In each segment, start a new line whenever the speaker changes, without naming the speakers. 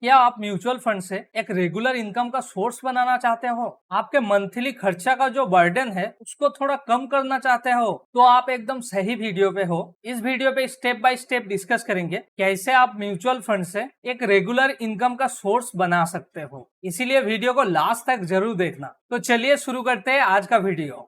क्या आप mutual fund से एक रेगुलर इनकम का सोर्स बनाना चाहते हो? आपके मंथली खर्चा का जो बर्डन है उसको थोड़ा कम करना चाहते हो? तो आप एकदम सही वीडियो पे हो। इस वीडियो पे स्टेप बाय स्टेप डिस्कस करेंगे कैसे आप म्यूचुअल फंड से एक रेगुलर इनकम का सोर्स बना सकते हो। इसीलिए वीडियो को लास्ट तक जरूर देखना। तो चलिए शुरू करते हैं आज का वीडियो।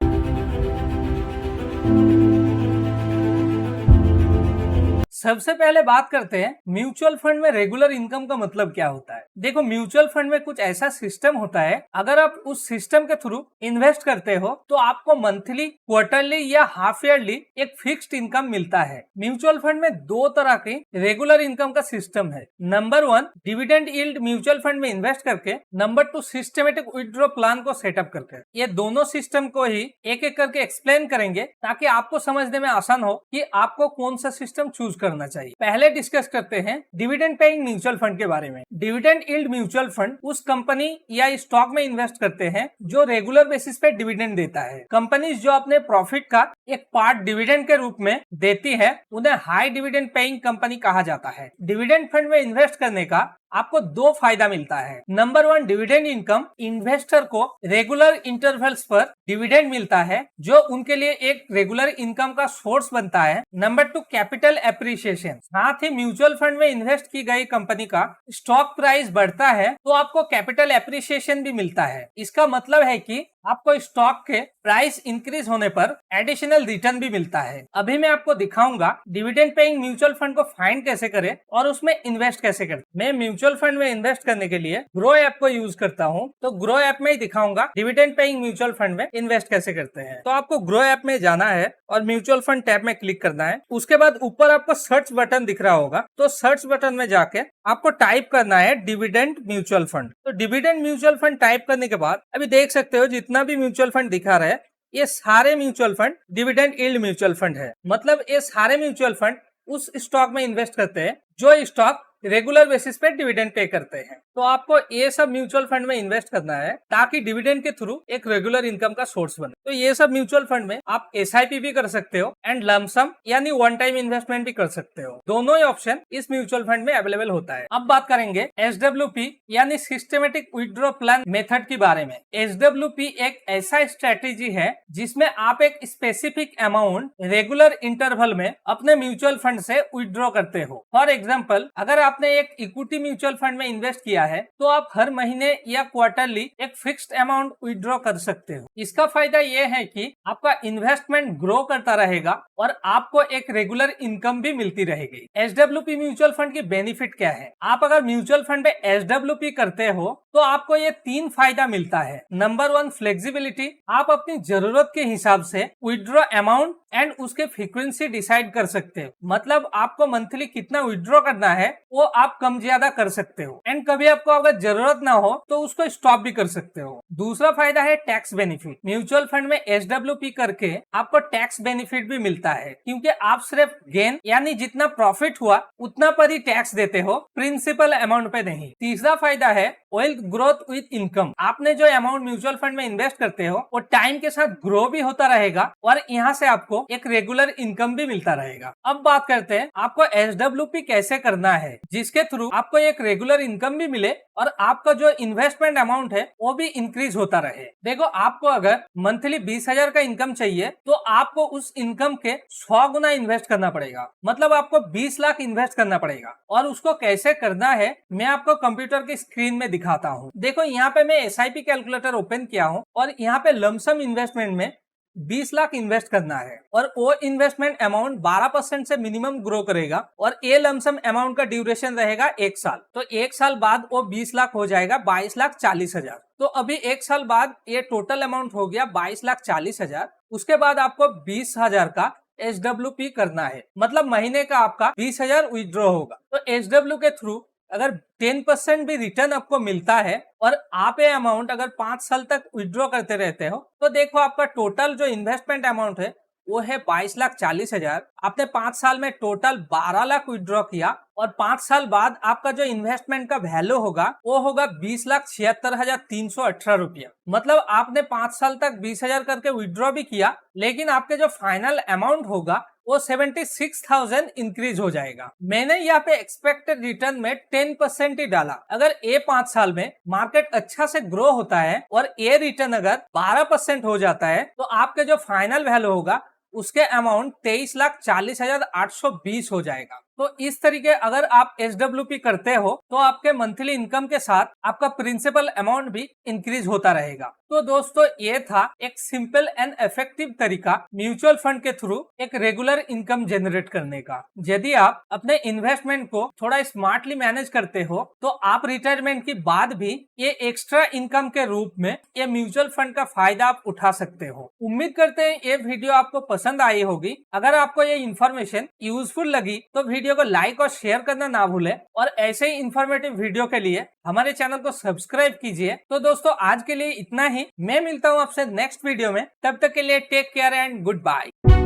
सबसे पहले बात करते हैं म्यूचुअल फंड में रेगुलर इनकम का मतलब क्या होता है। देखो, म्यूचुअल फंड में कुछ ऐसा सिस्टम होता है, अगर आप उस सिस्टम के थ्रू इन्वेस्ट करते हो तो आपको मंथली, क्वार्टरली या हाफ ईयरली एक फिक्स्ड इनकम मिलता है। म्यूचुअल फंड में दो तरह की रेगुलर इनकम का सिस्टम है। Number 1, dividend yield mutual fund में इन्वेस्ट करके। नंबर 2, सिस्टमेटिक विथड्रॉ प्लान को सेटअप करके। ये दोनों सिस्टम को ही एक एक करके एक्सप्लेन करेंगे ताकि आपको समझने में आसान हो कि आपको कौन सा सिस्टम चूज करना चाहिए। पहले डिस्कस करते हैं डिविडेंड पेइंग म्यूचुअल फंड के बारे में। डिविडेंड यील्ड म्यूचुअल फंड उस कंपनी या स्टॉक में इन्वेस्ट करते हैं जो रेगुलर बेसिस पे डिविडेंड देता है। कंपनीज जो अपने प्रॉफिट का एक पार्ट डिविडेंड के रूप में देती है उन्हें हाई डिविडेंड पेइंग कंपनी कहा जाता है। डिविडेंड फंड में इन्वेस्ट करने का आपको दो फायदा मिलता है। Number 1, dividend income. इन्वेस्टर को रेगुलर इंटरवल्स पर डिविडेंड मिलता है जो उनके लिए एक रेगुलर इनकम का सोर्स बनता है। Number 2, capital appreciation. साथ ही म्यूचुअल फंड में इन्वेस्ट की गई कंपनी का स्टॉक प्राइस बढ़ता है तो आपको कैपिटल एप्रिसिएशन भी मिलता है। इसका मतलब है कि आपको स्टॉक के प्राइस इंक्रीज होने पर एडिशनल रिटर्न भी मिलता है। अभी मैं आपको दिखाऊंगा डिविडेंड पेइंग म्यूचुअल फंड को फाइंड कैसे करें और उसमें इन्वेस्ट कैसे करें। मैं म्यूचुअल फंड में इन्वेस्ट करने के लिए ग्रो ऐप को यूज करता हूं, तो ग्रो ऐप में ही दिखाऊंगा डिविडेंड पेइंग म्यूचुअल फंड में इन्वेस्ट कैसे करते हैं। तो आपको ग्रो ऐप में जाना है और म्यूचुअल फंड टैब में क्लिक करना है। उसके बाद ऊपर आपको सर्च बटन दिख रहा होगा, तो सर्च बटन में जाके आपको टाइप करना है डिविडेंड म्यूचुअल फंड। तो डिविडेंड म्यूचुअल फंड टाइप करने के बाद अभी देख सकते हो जितना भी म्यूचुअल फंड दिखा रहा है ये सारे mutual fund dividend yield mutual fund है। मतलब ये सारे म्यूचुअल फंड उस स्टॉक में इन्वेस्ट करते हैं जो स्टॉक रेगुलर बेसिस पे डिविडेंड पे करते हैं। तो आपको ये सब म्यूचुअल फंड में इन्वेस्ट करना है ताकि डिविडेंड के थ्रू एक रेगुलर इनकम का सोर्स बने। तो ये सब म्यूचुअल फंड में आप एसआईपी भी कर सकते हो एंड लमसम यानी वन टाइम इन्वेस्टमेंट भी कर सकते हो। दोनों ही ऑप्शन इस म्यूचुअल फंड में अवेलेबल होता है। अब बात करेंगे एसडब्ल्यूपी यानी सिस्टमेटिक विथड्रॉ प्लान मेथड के बारे में। एसडब्ल्यूपी एक ऐसा स्ट्रेटेजी है जिसमें आप एक स्पेसिफिक अमाउंट रेगुलर इंटरवल में अपने म्यूचुअल फंड से विथड्रॉ करते हो। फॉर एग्जाम्पल, अगर आपने एक इक्विटी म्यूचुअल फंड में इन्वेस्ट किया है तो आप हर महीने या क्वार्टरली एक फिक्स्ड अमाउंट विथड्रॉ कर सकते हो। इसका फायदा यह है कि आपका इन्वेस्टमेंट ग्रो करता रहेगा और आपको एक रेगुलर इनकम भी मिलती रहेगी। एसडब्ल्यूपी म्यूचुअल फंड की बेनिफिट क्या है? आप अगर म्यूचुअल फंड में एसडब्ल्यूपी करते हो तो आपको ये 3 फायदा मिलता है। Number 1, flexibility. आप अपनी जरूरत के हिसाब से विथड्रॉ अमाउंट एंड उसके फ्रीक्वेंसी डिसाइड कर सकते हो। मतलब आपको मंथली कितना विथड्रॉ करना है वो आप कम ज्यादा कर सकते हो एंड कभी आपको अगर जरूरत ना हो तो उसको स्टॉप भी कर सकते हो। दूसरा फायदा है टैक्स बेनिफिट। म्यूचुअल फंड में एसडब्ल्यूपी करके आपको टैक्स बेनिफिट भी मिलता है क्योंकि आप सिर्फ गेन यानी जितना प्रॉफिट हुआ उतना पर ही टैक्स देते हो, प्रिंसिपल अमाउंट पे नहीं। तीसरा फायदा है वेल्थ ग्रोथ विद इनकम। आपने जो अमाउंट म्यूचुअल फंड में इन्वेस्ट करते हो वो टाइम के साथ ग्रो भी होता रहेगा और यहाँ से आपको एक रेगुलर इनकम भी मिलता रहेगा। अब बात करते हैं आपको एसडब्ल्यूपी कैसे करना है जिसके थ्रू आपको एक रेगुलर इनकम भी मिले और आपका जो इन्वेस्टमेंट अमाउंट है वो भी इंक्रीज होता रहे। देखो, आपको अगर मंथली 20,000 का इनकम चाहिए तो आपको उस इनकम के 100 गुना इन्वेस्ट करना पड़ेगा। मतलब आपको 20 लाख इन्वेस्ट करना पड़ेगा। और उसको कैसे करना है मैं आपको कंप्यूटर की स्क्रीन में दिखाता हूँ। देखो, यहाँ पे मैं एसआईपी कैलकुलेटर ओपन किया हूँ और यहाँ पे लमसम इन्वेस्टमेंट में 20 लाख इन्वेस्ट करना है और वो इन्वेस्टमेंट अमाउंट 12% से मिनिमम ग्रो करेगा और ये लमसम अमाउंट का ड्यूरेशन रहेगा 1 साल। तो 1 साल बाद वो 20 लाख हो जाएगा 22,40,000। तो अभी 1 साल बाद ये टोटल अमाउंट हो गया 22,40,000। उसके बाद आपको 20,000 का एसडब्ल्यूपी करना है। मतलब महीने का आपका 20,000 विथड्रॉ होगा। तो एसडब्ल्यू के थ्रू अगर 10% भी रिटर्न आपको मिलता है और आप ये अमाउंट अगर 5 साल तक विथड्रॉ करते रहते हो तो देखो आपका टोटल जो इन्वेस्टमेंट अमाउंट है वो है 22,40,000। आपने 5 साल में टोटल 12 लाख विथड्रॉ किया और 5 साल बाद आपका जो इन्वेस्टमेंट का वैल्यू होगा वो होगा 20,76,318 रुपया। मतलब आपने 5 साल तक 20,000 करके विथड्रॉ भी किया लेकिन आपके जो फाइनल अमाउंट होगा वो 76,000 इंक्रीज हो जाएगा। मैंने यहाँ पे एक्सपेक्टेड रिटर्न में 10% ही डाला। अगर ये 5 साल में मार्केट अच्छा से ग्रो होता है और ये रिटर्न अगर 12% हो जाता है तो आपके जो फाइनल वैल्यू होगा उसके अमाउंट 23,40,820 हो जाएगा। तो इस तरीके अगर आप SWP करते हो तो आपके मंथली इनकम के साथ आपका प्रिंसिपल अमाउंट भी इंक्रीज होता रहेगा। तो दोस्तों ये था एक सिंपल एंड इफेक्टिव तरीका म्यूचुअल फंड के थ्रू एक रेगुलर इनकम जनरेट करने का। यदि आप अपने इन्वेस्टमेंट को थोड़ा स्मार्टली मैनेज करते हो तो आप रिटायरमेंट के बाद भी ये एक्स्ट्रा इनकम के रूप में ये म्यूचुअल फंड का फायदा आप उठा सकते हो। उम्मीद करते हैं ये वीडियो आपको पसंद आई होगी। अगर आपको ये इन्फॉर्मेशन यूजफुल लगी तो वीडियो को लाइक और शेयर करना ना भूलें और ऐसे ही इन्फॉर्मेटिव वीडियो के लिए हमारे चैनल को सब्सक्राइब कीजिए। तो दोस्तों आज के लिए इतना ही। मैं मिलता हूँ आपसे नेक्स्ट वीडियो में। तब तक के लिए take care and good bye.